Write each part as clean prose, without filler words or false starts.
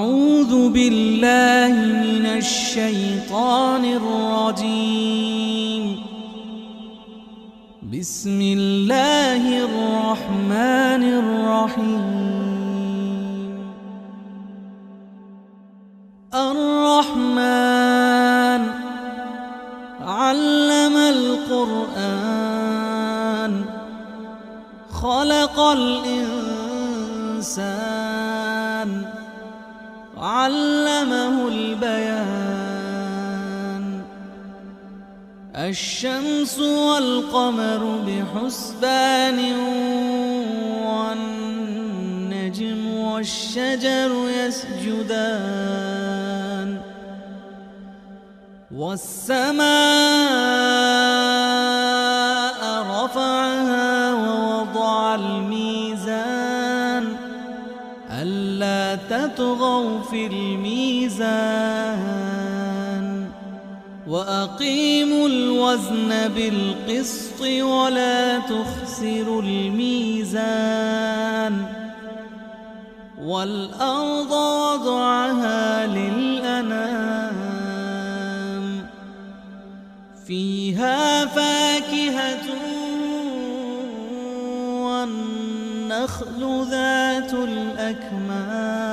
أعوذ بالله من الشيطان الرجيم. بسم الله الرحمن الرحيم. الرحمن علم القرآن خلق الإنسان علمه البيان. الشمس والقمر بحسبان والنجم والشجر يسجدان والسماء رفعها ووضع الميزان ألا تطغوا في الميزان وأقيموا الوزن بالقسط ولا تخسروا الميزان. والأرض وضعها للأنام فيها فاكهة والنخل ذات الأكمام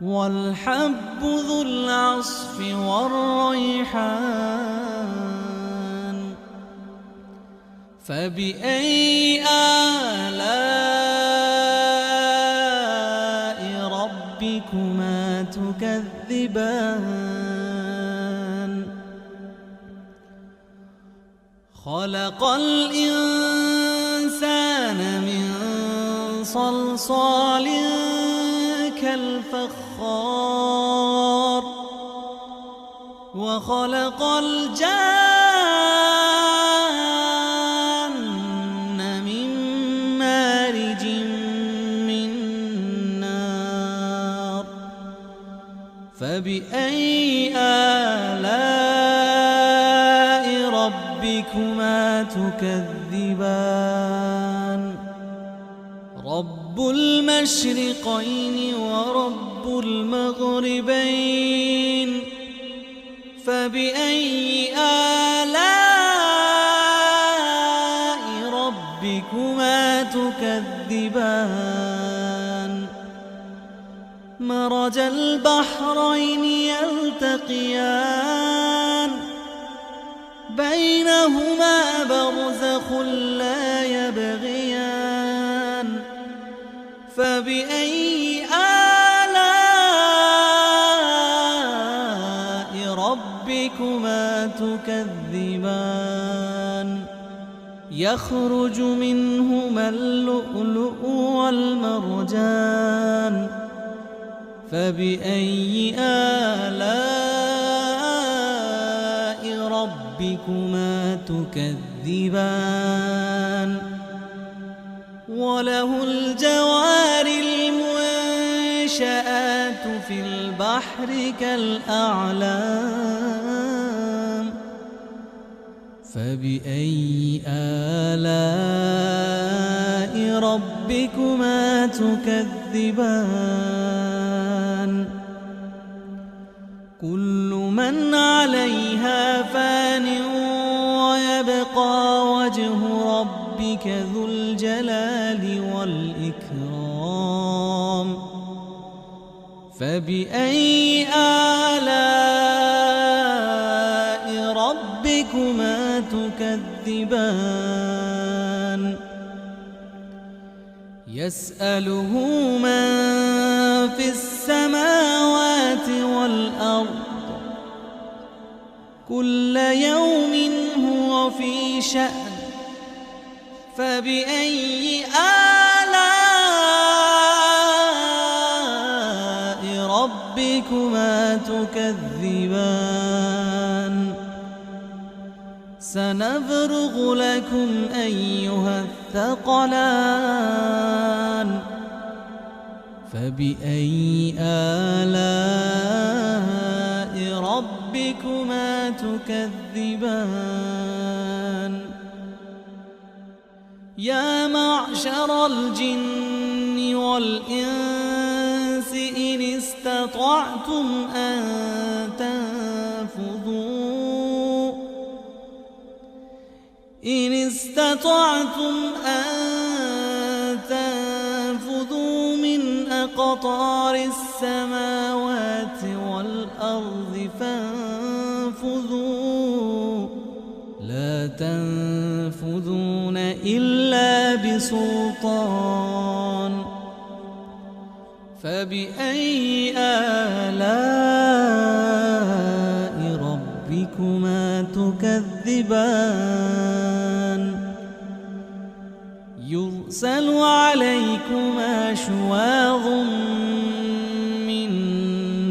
والحب ذو العصف والريحان. فبأي آلاء ربكما تكذبان؟ خلق الإنسان من صلصال كالفخار وخلق الجان من مارج من نار. فبأي آلاء ربكما تكذبان؟ رب المشرقين ورب المغربين. فبأي آلاء ربكما تكذبان؟ مرج البحرين يلتقيان بينهما برزخ لا يبغيان. فبأي آلاء ربكما تكذبان؟ يخرج منهما اللؤلؤ والمرجان. فبأي آلاء ربكما تكذبان؟ وله الجوار المنشآت في البحر كالأعلام. فبأي آلاء ربكما تكذبان؟ كل من عليها فان ويبقى وجه ربك ذو الجلال والإكرام. فبأي آلاء ربكما تكذبان؟ يسأله من في السماوات والأرض كل يوم هو في شأن. فبأي آلاء ربكما تكذبان؟ سنفرغ لكم أيها الثقلان. فبأي آلاء ربكما تكذبان؟ يا معشر الجن والإنس استطعتم أن تنفذوا من أقطار السماوات والأرض فانفذوا لا تنفذون إلا بسلطان فبأي آلاء ربكما تكذبان يرسل عليكما شواظ من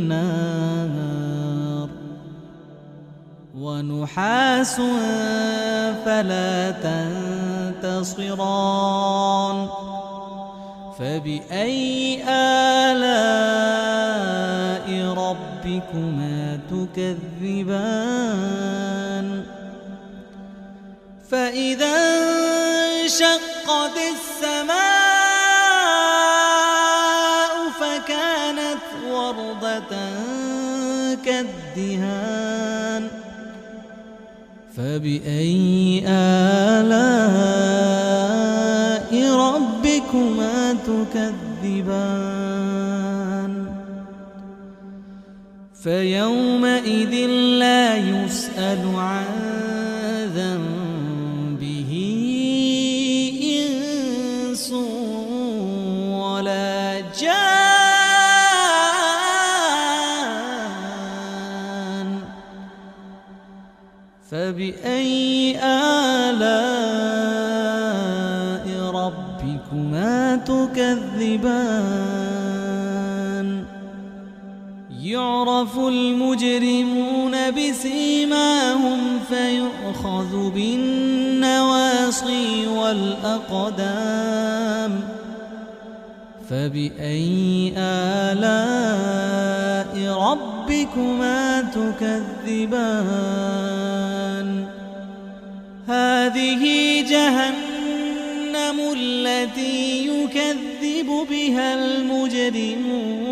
نار ونحاس فلا تنتصران فبأي آلاء ربكما تكذبان فإذا انشقت السماء فكانت وردة كالدهان فبأي آلاء ربكما تكذبان فيومئذ لا يسأل عن ذنبه إنس ولا جان فبأي آلاء ربكما تكذبان يعرف المجرمون بسيماهم فيؤخذ بالنواصي والأقدام فبأي آلاء ربكما تكذبان هذه جهنم التي يكذب بها المجرمون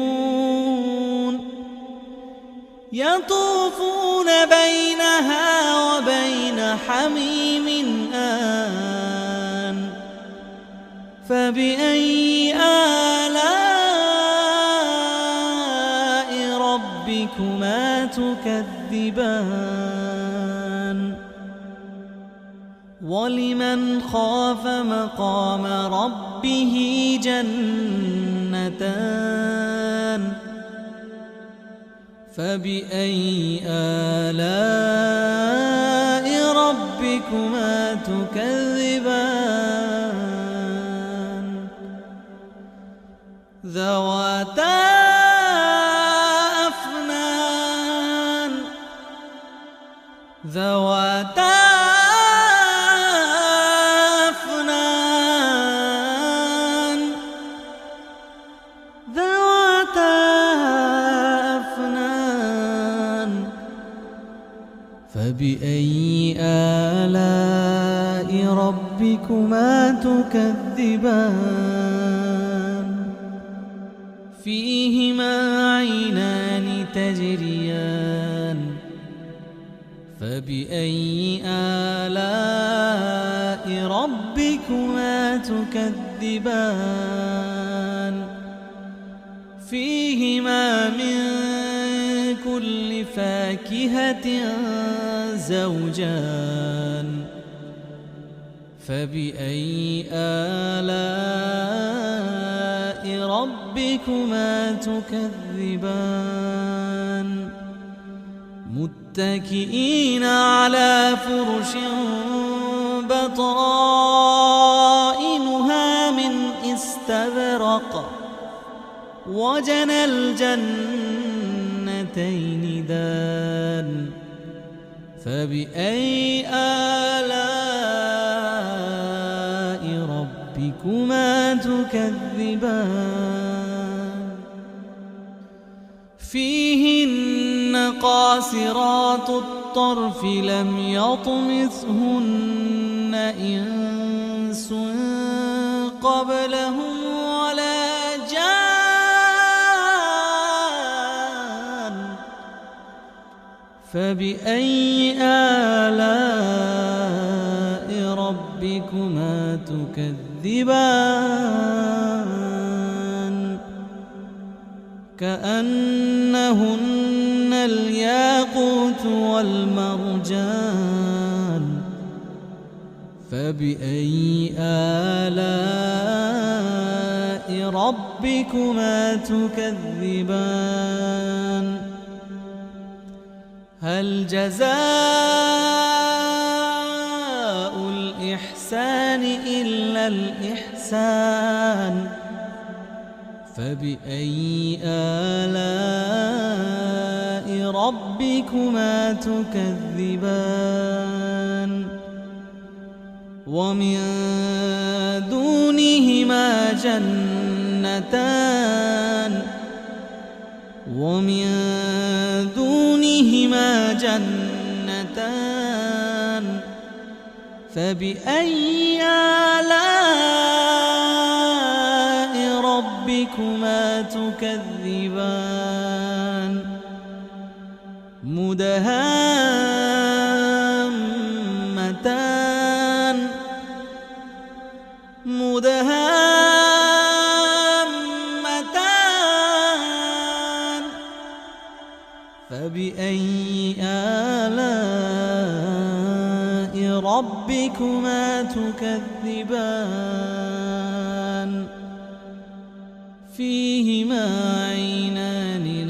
يطوفون بينها وبين حميم آن فبأي آلاء ربكما تكذبان ولمن خاف مقام ربه جنتان فبأي آلاء ربكما تكذبان ذواتا أفنان فبأي آلاء ربكما تكذبان فيهما عينان تجريان فبأي آلاء ربكما تكذبان فيهما من كل فاكهة زوجان فبأي آلاء ربكما تكذبان متكئين على فرش بطائنها من استبرق وجنى الجنتين دان فبأي آلاء ربكما تكذبان فيهن قاصرات الطرف لم يطمثهن إنس قبلهم ولا جان فبأي آلاء ربكما تكذبان كأنهن الياقوت والمرجان فبأي آلاء ربكما تكذبان هل جزاء الإحسان إلا الإحسان فبأي آلاء ربكما تكذبان ومن دونهما جنتان فبأي آلاء ربكما تكذبان مدهامتان فبأي آلاء ربكما تكذبان فيهما عينان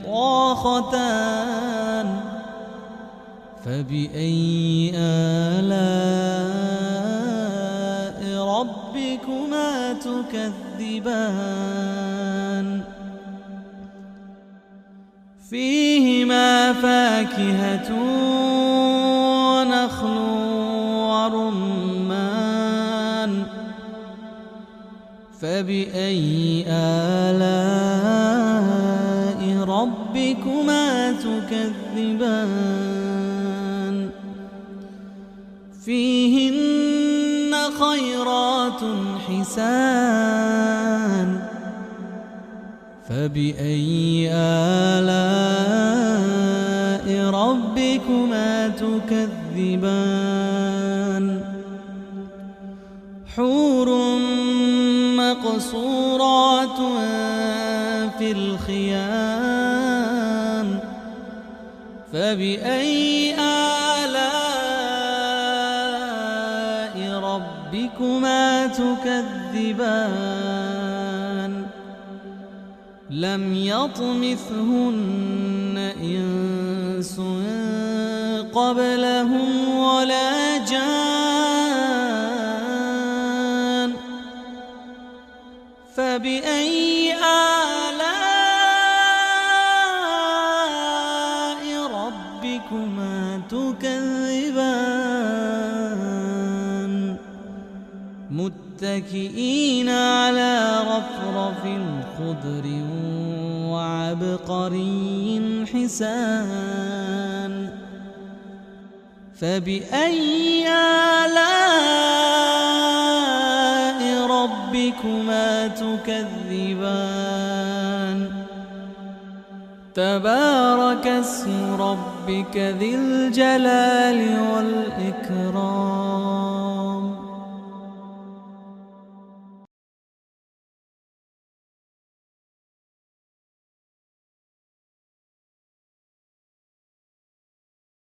نضاختان فبأي آلاء ربكما تكذبان فيهما فاكهة ونخل ورمان فبأي آلاء ربكما تكذبان فيهن خيرات حسان فبأي آلاء ربكما تكذبان حور مقصورات في الخيام فبأي آلاء ربكما تكذبان لم يطمثهن إنس قبلهم ولا جان فبأي آلاء ربكما تكذبان متكئين على رفرف خضر وعبقري حسان فبأي آلاء ربكما تكذبان تبارك اسم ربك ذي الجلال والإكرام